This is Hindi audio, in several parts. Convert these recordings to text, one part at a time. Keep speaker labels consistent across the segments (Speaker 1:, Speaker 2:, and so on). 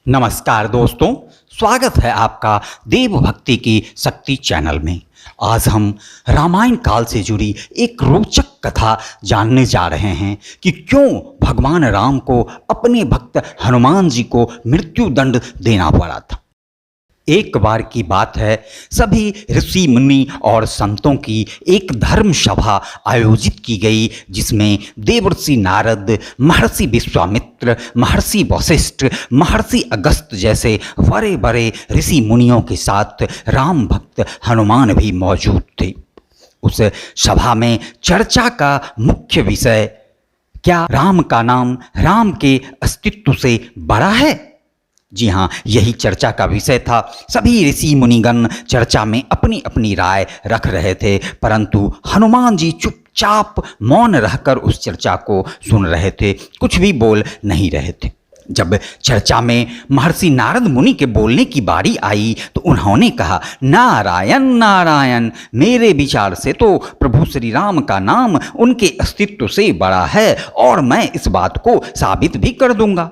Speaker 1: नमस्कार दोस्तों, स्वागत है आपका देव भक्ति की शक्ति चैनल में। आज हम रामायण काल से जुड़ी एक रोचक कथा जानने जा रहे हैं कि क्यों भगवान राम को अपने भक्त हनुमान जी को मृत्यु दंड देना पड़ा था। एक बार की बात है, सभी ऋषि मुनि और संतों की एक धर्म सभा आयोजित की गई, जिसमें देवर्षि नारद, महर्षि विश्वामित्र, महर्षि वशिष्ठ, महर्षि अगस्त्य जैसे बड़े बड़े ऋषि मुनियों के साथ राम भक्त हनुमान भी मौजूद थे। उस सभा में चर्चा का मुख्य विषय, क्या राम का नाम राम के अस्तित्व से बड़ा है? जी हाँ, यही चर्चा का विषय था। सभी ऋषि मुनिगण चर्चा में अपनी अपनी राय रख रहे थे, परंतु हनुमान जी चुपचाप मौन रहकर उस चर्चा को सुन रहे थे, कुछ भी बोल नहीं रहे थे। जब चर्चा में महर्षि नारद मुनि के बोलने की बारी आई तो उन्होंने कहा, नारायण नारायण, मेरे विचार से तो प्रभु श्री राम का नाम उनके अस्तित्व से बड़ा है और मैं इस बात को साबित भी कर दूंगा।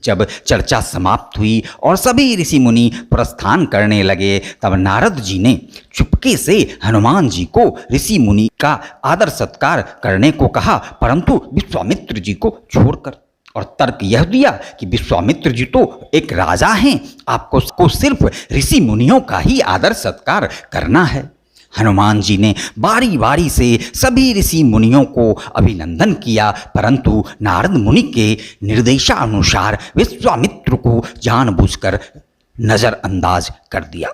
Speaker 1: जब चर्चा समाप्त हुई और सभी ऋषि मुनि प्रस्थान करने लगे, तब नारद जी ने चुपके से हनुमान जी को ऋषि मुनि का आदर सत्कार करने को कहा, परंतु विश्वामित्र जी को छोड़कर, और तर्क यह दिया कि विश्वामित्र जी तो एक राजा हैं, आपको सिर्फ ऋषि मुनियों का ही आदर सत्कार करना है। हनुमान जी ने बारी बारी से सभी ऋषि मुनियों को अभिनंदन किया, परंतु नारद मुनि के निर्देशानुसार विश्वामित्र को जानबूझकर नज़रअंदाज कर दिया।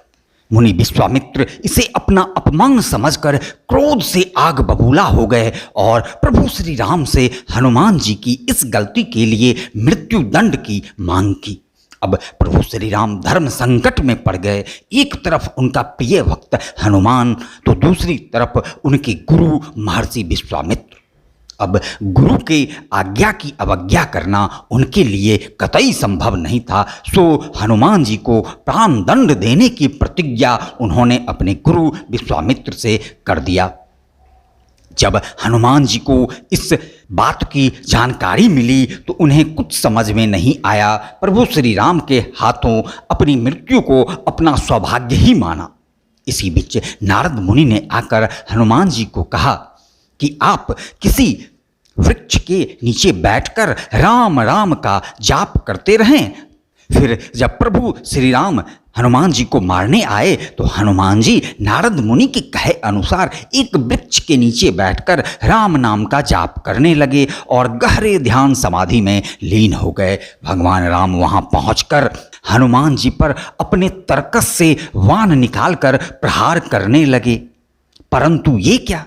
Speaker 1: मुनि विश्वामित्र इसे अपना अपमान समझकर क्रोध से आग बबूला हो गए और प्रभु श्री राम से हनुमान जी की इस गलती के लिए मृत्यु दंड की मांग की। अब प्रभु श्री राम धर्म संकट में पड़ गए। एक तरफ उनका प्रिय भक्त हनुमान, तो दूसरी तरफ उनके गुरु महर्षि विश्वामित्र। अब गुरु के आज्ञा की अवज्ञा करना उनके लिए कतई संभव नहीं था, सो हनुमान जी को प्राण दंड देने की प्रतिज्ञा उन्होंने अपने गुरु विश्वामित्र से कर दिया। जब हनुमान जी को इस बात की जानकारी मिली तो उन्हें कुछ समझ में नहीं आया। प्रभु श्री राम के हाथों अपनी मृत्यु को अपना सौभाग्य ही माना। इसी बीच नारद मुनि ने आकर हनुमान जी को कहा कि आप किसी वृक्ष के नीचे बैठकर राम राम का जाप करते रहें। फिर जब प्रभु श्री राम हनुमान जी को मारने आए तो हनुमान जी नारद मुनि के कहे अनुसार एक वृक्ष के नीचे बैठकर राम नाम का जाप करने लगे और गहरे ध्यान समाधि में लीन हो गए। भगवान राम वहां पहुंचकर हनुमान जी पर अपने तरकस से वाण निकालकर प्रहार करने लगे, परंतु ये क्या,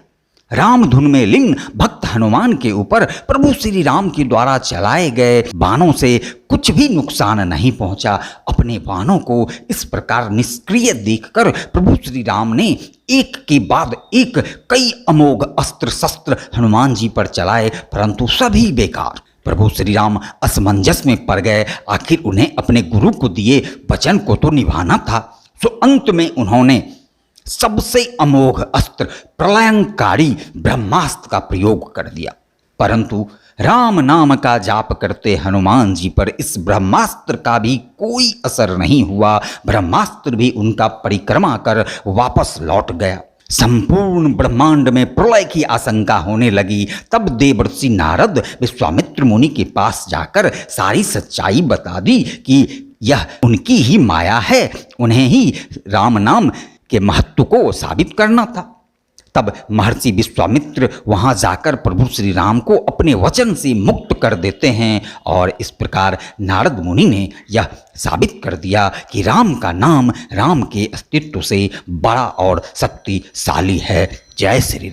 Speaker 1: राम धुन में लीन भक्त हनुमान के ऊपर प्रभु श्री राम के द्वारा चलाए गए बाणों से कुछ भी नुकसान नहीं पहुंचा। अपने बाणों को इस प्रकार निष्क्रिय देखकर प्रभु श्री राम ने एक के बाद एक कई अमोघ अस्त्र शस्त्र हनुमान जी पर चलाए, परंतु सभी बेकार। प्रभु श्री राम असमंजस में पड़ गए। आखिर उन्हें अपने गुरु को दिए वचन को तो निभाना था, सो अंत में उन्होंने सबसे अमोघ अस्त्र प्रलयंकारी ब्रह्मास्त्र का प्रयोग कर दिया, परंतु राम नाम का जाप करते हनुमान जी पर इस ब्रह्मास्त्र का भी कोई असर नहीं हुआ। ब्रह्मास्त्र भी उनका परिक्रमा कर वापस लौट गया। संपूर्ण ब्रह्मांड में प्रलय की आशंका होने लगी। तब देवर्षि नारद विश्वामित्र मुनि के पास जाकर सारी सच्चाई बता दी कि यह उनकी ही माया है, उन्हें ही राम नाम के महत्व को साबित करना था। तब महर्षि विश्वामित्र वहां जाकर प्रभु श्री राम को अपने वचन से मुक्त कर देते हैं और इस प्रकार नारद मुनि ने यह साबित कर दिया कि राम का नाम राम के अस्तित्व से बड़ा और शक्तिशाली है। जय श्री राम।